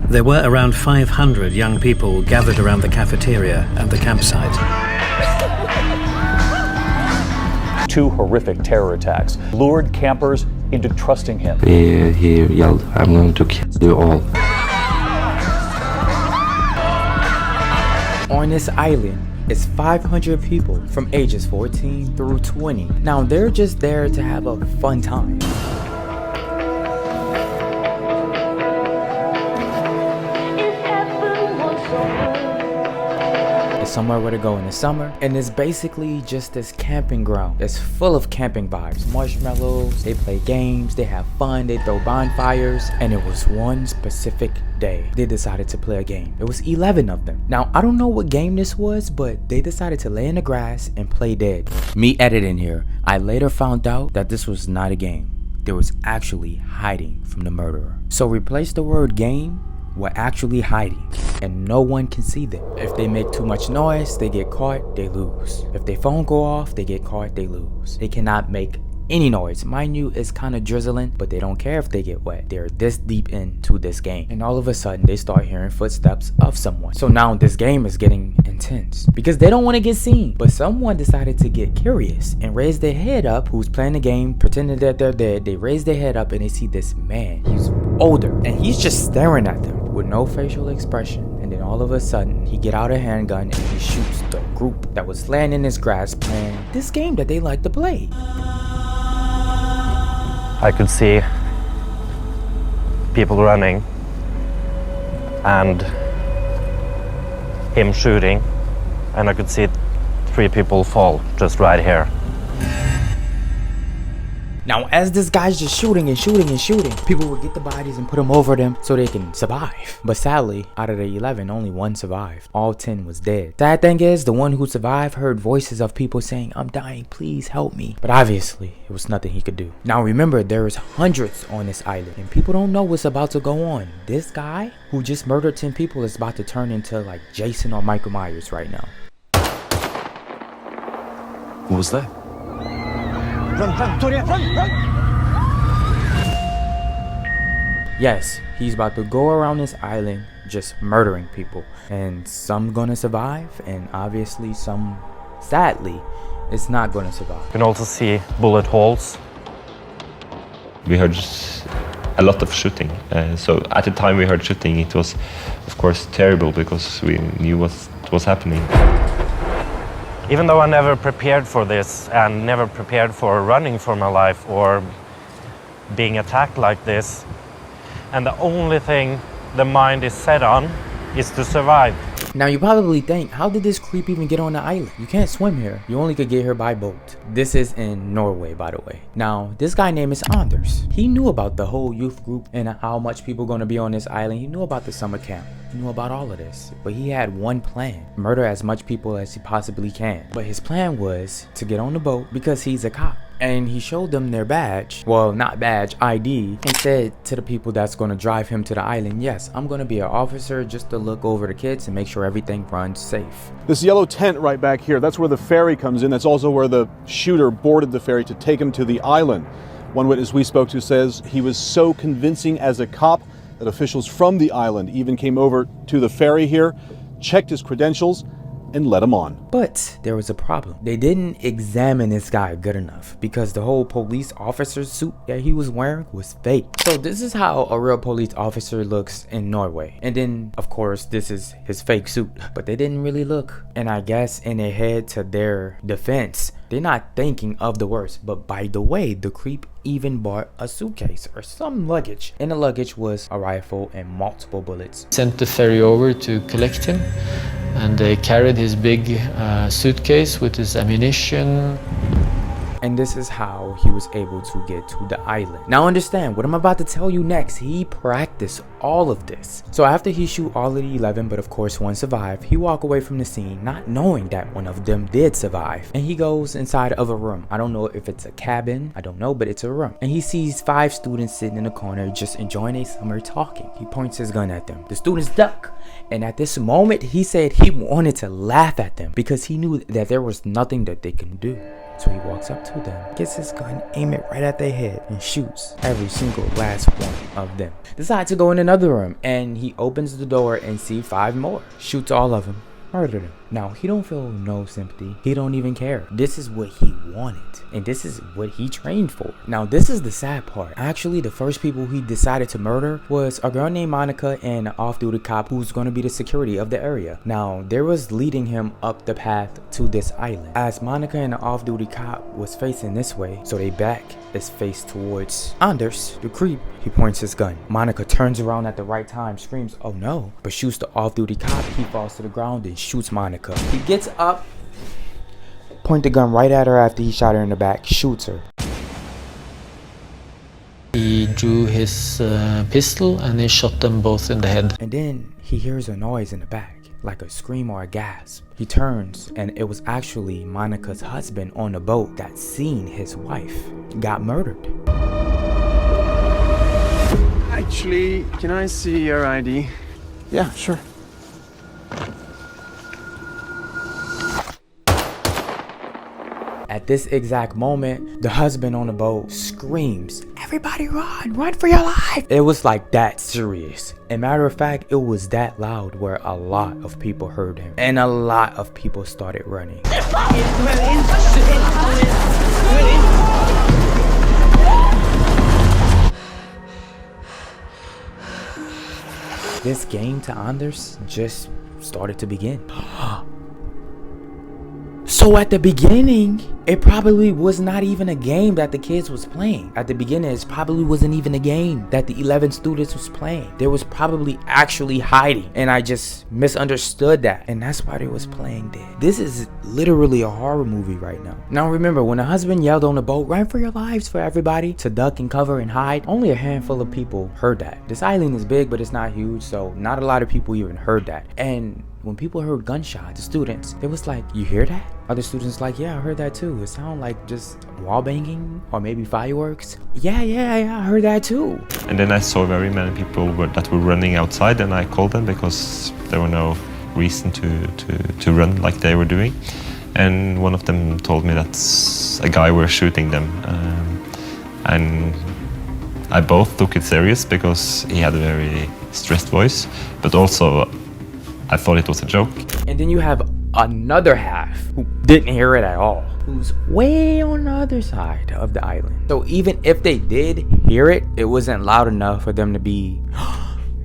There were around 500 young people gathered around the cafeteria and the campsite. 2 horrific terror attacks lured campers into trusting him. He yelled, "I'm going to kill you all." On this island is 500 people from ages 14 through 20. Now they're just there to have a fun time. It's somewhere where to go in the summer, and it's basically just this camping ground. It's full of camping vibes. Marshmallows, they play games, they have fun, they throw bonfires, and it was one specific day they decided to play a game. It was 11 of them. Now I don't know what game this was, but they decided to lay in the grass and play dead. Me editing here, I later found out that this was not a game. They was actually hiding from the murderer. So replace the word game with actually hiding, and no one can see them. If they make too much noise, they get caught, they lose. If their phone go off, they get caught, they lose. They cannot make any noise. Mind you, it's kind of drizzling, but they don't care if they get wet. They're this deep into this game, and all of a sudden they start hearing footsteps of someone. So now this game is getting intense because they don't want to get seen, but someone decided to get curious and raise their head up. Who's playing the game, pretending that they're dead. They raise their head up and they see this man. He's older and he's just staring at them with no facial expression. And then all of a sudden he get out a handgun and he shoots the group that was laying in his grass playing this game that they like to play. I could see people running and him shooting, and I could see 3 people fall just right here. Now, as this guy's just shooting and shooting and shooting, people would get the bodies and put them over them so they can survive. But sadly, out of the 11, only 1 survived. All 10 was dead. Sad thing is, the one who survived heard voices of people saying, "I'm dying, please help me." But obviously, it was nothing he could do. Now remember, there is hundreds on this island, and people don't know what's about to go on. This guy, who just murdered 10 people, is about to turn into like Jason or Michael Myers right now. What was that? Run, Tori, run! Yes, he's about to go around this island just murdering people. And some gonna survive, and obviously some, sadly, is not gonna survive. You can also see bullet holes. We heard a lot of shooting. So at the time we heard shooting, it was, of course, terrible because we knew what was happening. Even though I never prepared for this and never prepared for running for my life or being attacked like this, and the only thing the mind is set on is to survive. Now you probably think, how did this creep even get on the island? You can't swim here. You only could get here by boat. This is in Norway, by the way. Now, this guy name is Anders. He knew about the whole youth group and how much people gonna be on this island. He knew about the summer camp. He knew about all of this. But he had one plan. Murder as much people as he possibly can. But his plan was to get on the boat because he's a cop. And he showed them their badge, well, not badge, ID, and said to the people that's going to drive him to the island, yes, I'm going to be an officer just to look over the kids and make sure everything runs safe. This yellow tent right back here, that's where the ferry comes in. That's also where the shooter boarded the ferry to take him to the island. One witness we spoke to says he was so convincing as a cop that officials from the island even came over to the ferry here, checked his credentials, and let him on. But there was a problem. They didn't examine this guy good enough because the whole police officer suit that he was wearing was fake. So this is how a real police officer looks in Norway. And then, of course, this is his fake suit. But they didn't really look. And I guess in their head, to their defense, they're not thinking of the worst. But by the way, the creep even bought a suitcase or some luggage. In the luggage was a rifle and multiple bullets. Sent the ferry over to collect him, and they carried his big suitcase with his ammunition. And this is how he was able to get to the island. Now understand, what I'm about to tell you next, he practiced all of this. So after he shoot all of the 11, but of course one survived, he walked away from the scene not knowing that one of them did survive. And he goes inside of a room. I don't know if it's a cabin, I don't know, but it's a room. And he sees 5 students sitting in the corner just enjoying a summer talking. He points his gun at them. The students duck. And at this moment, he said he wanted to laugh at them because he knew that there was nothing that they can do. So he walks up to them, gets his gun, aim it right at their head, and shoots every single last one of them. Decides to go in another room, and he opens the door and see 5 more. Shoots all of them. Murdered him. Now, he don't feel no sympathy. He don't even care. This is what he wanted. And this is what he trained for. Now, this is the sad part. Actually, the first people he decided to murder was a girl named Monica and an off-duty cop who's going to be the security of the area. Now, there was leading him up the path to this island. As Monica and the off-duty cop was facing this way, so they back is faced towards Anders, the creep. He points his gun. Monica turns around at the right time, screams, "Oh no," but shoots the off-duty cop. He falls to the ground and shoots Monica. He gets up, point the gun right at her after he shot her in the back, shoots her. He drew his pistol and he shot them both in the head. And then he hears a noise in the back, like a scream or a gasp. He turns, and it was actually Monica's husband on the boat that seen his wife got murdered. Actually, can I see your ID? Yeah, sure. At this exact moment, the husband on the boat screams, "Everybody run! Run for your life!" It was like that serious. And matter of fact, it was that loud where a lot of people heard him. And a lot of people started running. This game to Anders just started to begin. So at the beginning, it probably was not even a game that the kids was playing. At the beginning, it probably wasn't even a game that the 11 students was playing. They was probably actually hiding, and I just misunderstood that, and that's why they was playing dead. This is literally a horror movie right now. Now remember, when the husband yelled on the boat, "Run for your lives," for everybody to duck and cover and hide, only a handful of people heard that. This island is big, but it's not huge, so not a lot of people even heard that. And when people heard gunshots, the students, they was like, "You hear that?" Other students like, "Yeah, I heard that too. It sounded like just wall banging or maybe fireworks." Yeah, I heard that too. And then I saw very many people that were running outside, and I called them because there were no reason to run like they were doing. And one of them told me that a guy were shooting them. And I both took it serious because he had a very stressed voice, but also I thought it was a joke. And then you have another half who didn't hear it at all, who's way on the other side of the island. So even if they did hear it, it wasn't loud enough for them to be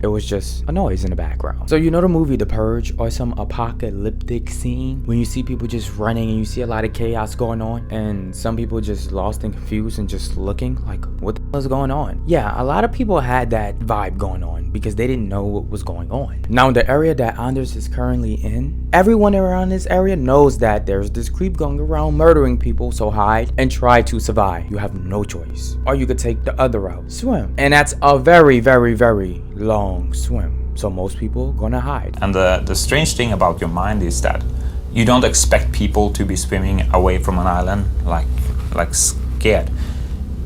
it was just a noise in the background. So you know the movie The Purge, or some apocalyptic scene when you see people just running and you see a lot of chaos going on, and some people just lost and confused and just looking like, what the hell is going on? Yeah, a lot of people had that vibe going on because they didn't know what was going on. Now in the area that Anders is currently in, everyone around this area knows that there's this creep going around murdering people, so hide and try to survive. You have no choice. Or you could take the other route, swim. And that's a very, very, very long swim. So most people gonna hide. And the strange thing about your mind is that you don't expect people to be swimming away from an island like scared.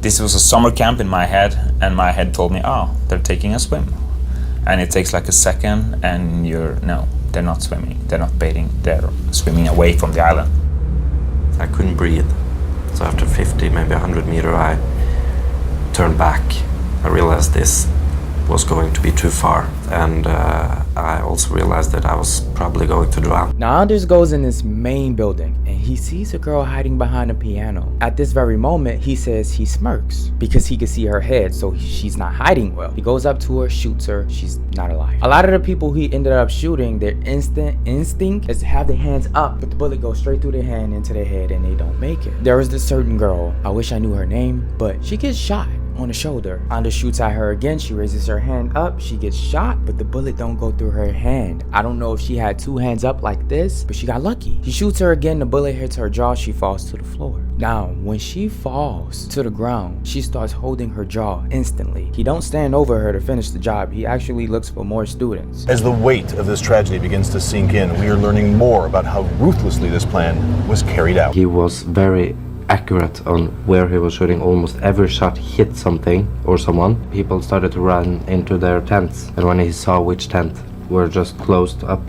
This was a summer camp in my head, and my head told me, oh, they're taking a swim. And it takes like a second, and no, they're not swimming, they're not bathing, they're swimming away from the island. I couldn't breathe. So after 50, maybe 100 meters, I turned back. I realized this was going to be too far, and I also realized that I was probably going to drown. Now Anders goes in this main building and he sees a girl hiding behind a piano. At this very moment, he says he smirks because he can see her head, so she's not hiding well. He goes up to her, shoots her, she's not alive. A lot of the people he ended up shooting, their instinct is to have their hands up, but the bullet goes straight through their hand into their head and they don't make it. There was this certain girl, I wish I knew her name, but she gets shot on the shoulder. Anders shoots at her again. She raises her hand up. She gets shot, but the bullet don't go through her hand. I don't know if she had two hands up like this, but she got lucky. He shoots her again. The bullet hits her jaw. She falls to the floor. Now, when she falls to the ground, she starts holding her jaw instantly. He don't stand over her to finish the job. He actually looks for more students. As the weight of this tragedy begins to sink in, we are learning more about how ruthlessly this plan was carried out. He was very accurate on where he was shooting. Almost every shot hit something or someone. People started to run into their tents, and when he saw which tent were just closed up,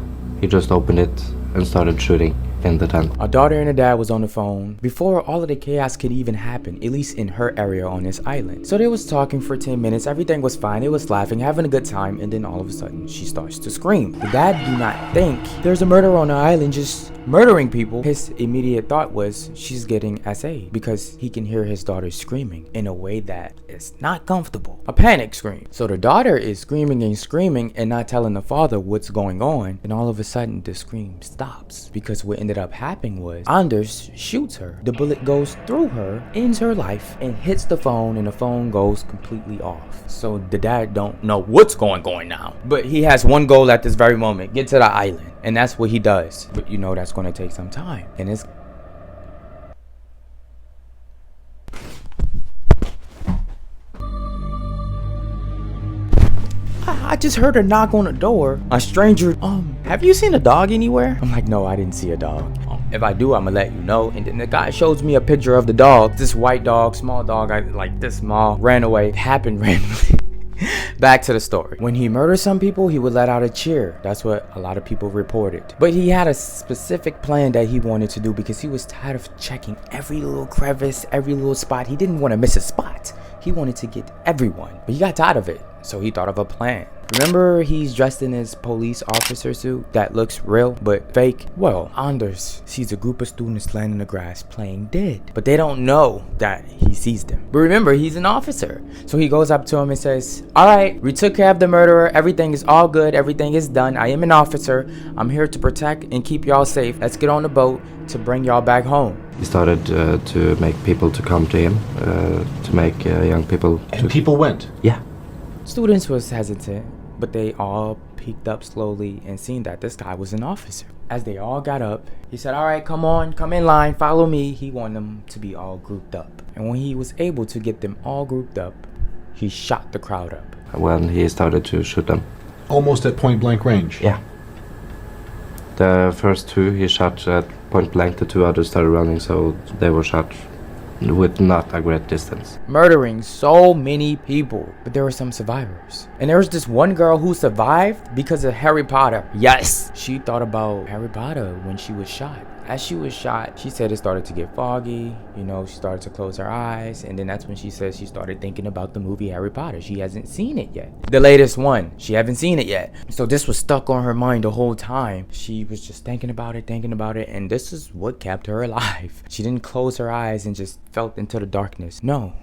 he just opened it and started shooting. in the tent. Our daughter and her dad was on the phone before all of the chaos could even happen, at least in her area on this island. So they was talking for 10 minutes, everything was fine, they was laughing, having a good time, and then all of a sudden she starts to scream. The dad do not think there's a murderer on the island just murdering people. His immediate thought was she's getting SA because he can hear his daughter screaming in a way that is not comfortable. A panic scream. So the daughter is screaming and not telling the father what's going on, and all of a sudden the scream stops because what ended up happening was Anders shoots her. The bullet goes through her, ends her life, and hits the phone, and the phone goes completely off. So the dad don't know what's going on now, but he has one goal at this very moment: get to the island, and that's what he does. But you know that's going to take some time, and it's I just heard a knock on the door. A stranger, have you seen a dog anywhere? I'm like, no, I didn't see a dog. If I do, I'm gonna let you know. And then the guy shows me a picture of the dog. This white dog, small dog, like this small, ran away. It happened randomly. Back to the story. When he murdered some people, he would let out a cheer. That's what a lot of people reported. But he had a specific plan that he wanted to do because he was tired of checking every little crevice, every little spot. He didn't want to miss a spot. He wanted to get everyone, but he got tired of it. So he thought of a plan. Remember, he's dressed in his police officer suit that looks real but fake? Well, Anders sees a group of students laying in the grass playing dead, but they don't know that he sees them. But remember, he's an officer. So he goes up to him and says, all right, we took care of the murderer. Everything is all good. Everything is done. I am an officer. I'm here to protect and keep y'all safe. Let's get on the boat to bring y'all back home. He started to make people to come to him, to make young people. And people went? Yeah. Students was hesitant, but they all peeked up slowly and seen that this guy was an officer. As they all got up, he said, all right, come on, come in line, follow me. He wanted them to be all grouped up. And when he was able to get them all grouped up, he shot the crowd up. When he started to shoot them. Almost at point blank range? Yeah. The first two he shot at point blank, the two others started running, so they were shot with not a great distance. Murdering so many people, but there were some survivors. And there was this one girl who survived because of Harry Potter. Yes! She thought about Harry Potter when she was shot. As she was shot, she said it started to get foggy, you know, she started to close her eyes, and then that's when she says she started thinking about the movie Harry Potter. She hasn't seen it yet. The latest one, she haven't seen it yet. So this was stuck on her mind the whole time. She was just thinking about it, and this is what kept her alive. She didn't close her eyes and just felt into the darkness. No.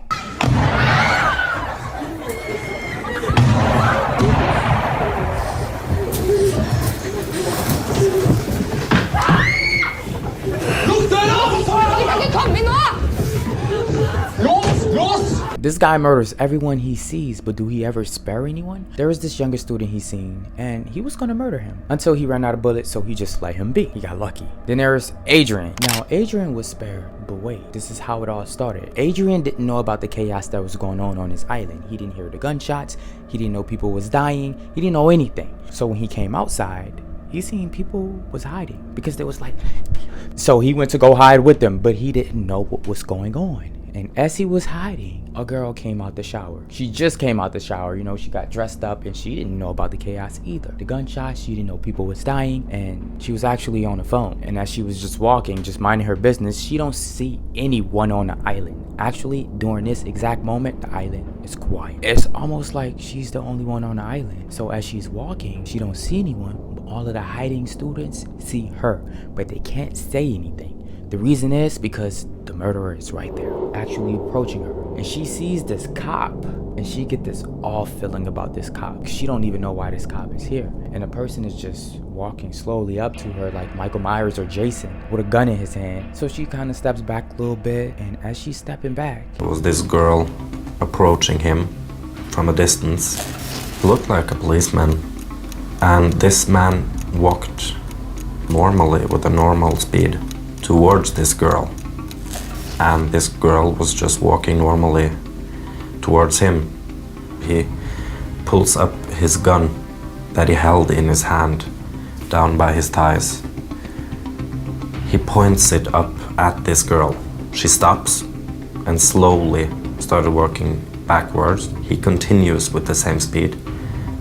This guy murders everyone he sees, but do he ever spare anyone? There was this younger student he's seen, and he was gonna murder him until he ran out of bullets, so he just let him be. He got lucky. Then there's Adrian. Now, Adrian was spared, but wait, this is how it all started. Adrian didn't know about the chaos that was going on his island. He didn't hear the gunshots. He didn't know people was dying. He didn't know anything. So when he came outside, he seen people was hiding because they was like, so he went to go hide with them, but he didn't know what was going on. And as he was hiding, a girl came out the shower. She just came out the shower, you know, she got dressed up and she didn't know about the chaos either. The gunshots, she didn't know people was dying, and she was actually on the phone. And as she was just walking, just minding her business, she don't see anyone on the island. Actually, during this exact moment, the island is quiet. It's almost like she's the only one on the island. So as she's walking, she don't see anyone, but all of the hiding students see her, but they can't say anything. The reason is because the murderer is right there, actually approaching her. And she sees this cop, and she get this off feeling about this cop. She don't even know why this cop is here. And the person is just walking slowly up to her like Michael Myers or Jason with a gun in his hand. So she kind of steps back a little bit, and as she's stepping back, there was this girl approaching him from a distance. Looked like a policeman. And this man walked normally with a normal speed towards this girl, and this girl was just walking normally towards him. He pulls up his gun that he held in his hand down by his thighs. He points it up at this girl. She stops and slowly started working backwards. He continues with the same speed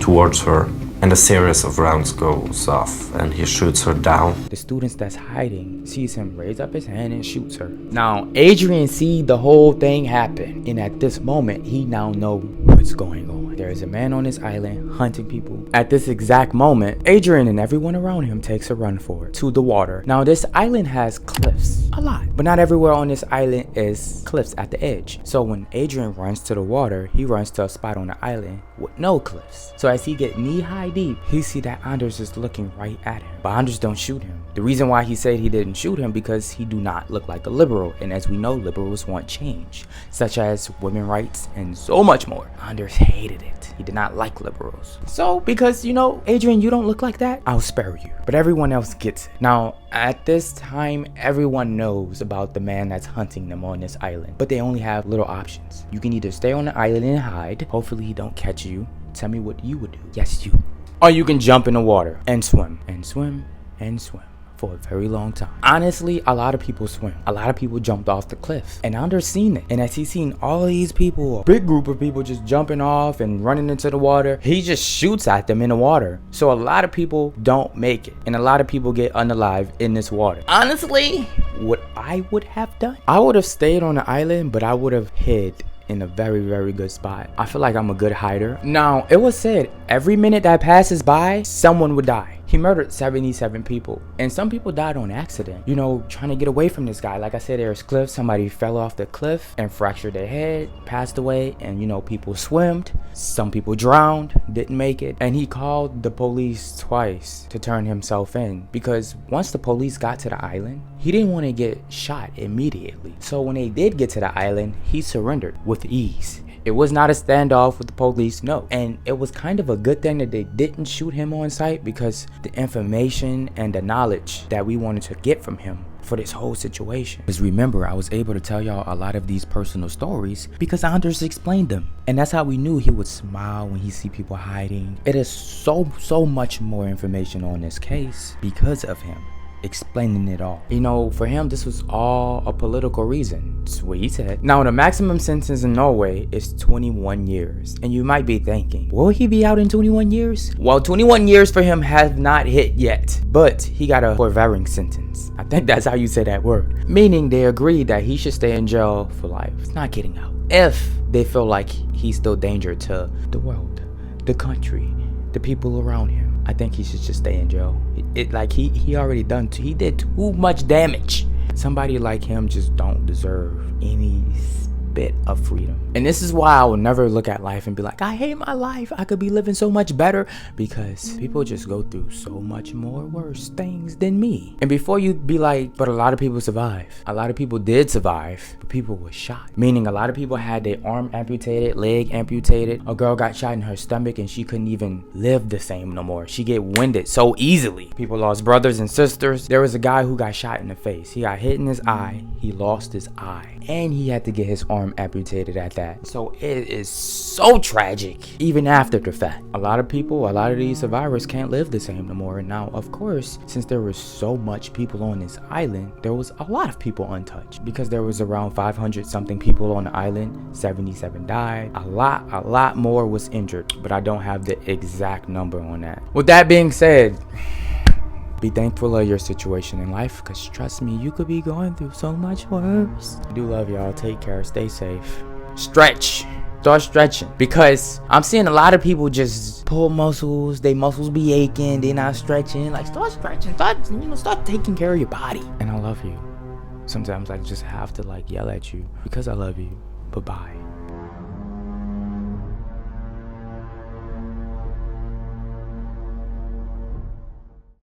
towards her, And a series of rounds goes off and he shoots her down. The students that's hiding sees him raise up his hand and shoots her. Now, Adrian sees the whole thing happen, and at this moment, he now knows what's going on. There is a man on this island hunting people. At this exact moment, Adrian and everyone around him takes a run for it to the water. Now, this island has cliffs, a lot, but not everywhere on this island is cliffs at the edge. So when Adrian runs to the water, he runs to a spot on the island with no cliffs. So as he get knee-high deep, he see that Anders is looking right at him, but Anders don't shoot him. The reason why he said he didn't shoot him because he do not look like a liberal, and as we know, liberals want change, such as women's rights and so much more. Anders hated it. He did not like liberals. So because, you know, Adrian, you don't look like that, I'll spare you. But everyone else gets it. Now, at this time, everyone knows about the man that's hunting them on this island, but they only have little options. You can either stay on the island and hide. Hopefully he don't catch you. Tell me what you would do. Yes, you. Or you can jump in the water and swim and swim and swim for a very long time. Honestly, a lot of people swim. A lot of people jumped off the cliff, and Anders seen it. And as he seen all these people, a big group of people just jumping off and running into the water, he just shoots at them in the water. So a lot of people don't make it, and a lot of people get unalive in this water. Honestly, what I would have done, I would have stayed on the island, but I would have hid in a very, very good spot. I feel like I'm a good hider. Now, it was said every minute that passes by, someone would die. He murdered 77 people, and some people died on accident, you know, trying to get away from this guy. Like I said, there's cliffs. Somebody fell off the cliff and fractured their head, passed away, and you know, people swam. Some people drowned, didn't make it, and he called the police twice to turn himself in, because once the police got to the island, he didn't want to get shot immediately. So when they did get to the island, he surrendered with ease. It was not a standoff with the police, no. And it was kind of a good thing that they didn't shoot him on sight, because the information and the knowledge that we wanted to get from him for this whole situation. Because remember, I was able to tell y'all a lot of these personal stories because Anders explained them. And that's how we knew he would smile when he see people hiding. It is so much more information on this case because of him explaining it all. You know, for him, this was all a political reason. That's what he said. Now, the maximum sentence in Norway is 21 years. And you might be thinking, will he be out in 21 years? Well, 21 years for him has not hit yet, but he got a forbearing sentence. I think that's how you say that word. Meaning they agreed that he should stay in jail for life. He's not getting out. If they feel like he's still danger to the world, the country, the people around him, I think he should just stay in jail. He already he did too much damage. Somebody like him just don't deserve any bit of freedom. And this is why I will never look at life and be like, I hate my life, I could be living so much better, because people just go through so much more worse things than me. And before you be like, but a lot of people survive. A lot of people did survive, but people were shot. Meaning a lot of people had their arm amputated, leg amputated. A girl got shot in her stomach and she couldn't even live the same no more. She get winded so easily. People lost brothers and sisters. There was a guy who got shot in the face. He got hit in his eye. He lost his eye, and he had to get his arm amputated at that. So it is so tragic even after the fact. A lot of these survivors can't live the same no more. And now, of course, since there was so much people on this island, there was a lot of people untouched, because there was around 500 something people on the island. 77 died. A lot more was injured, but I don't have the exact number on that. With that being said, be thankful of your situation in life, because trust me, you could be going through so much worse. I do love y'all. Take care. Stay safe. Stretch. Start stretching, because I'm seeing a lot of people just pull muscles. They muscles be aching. They're not stretching. Like, start stretching. Start taking care of your body. And I love you. Sometimes I just have to yell at you because I love you. Bye-bye.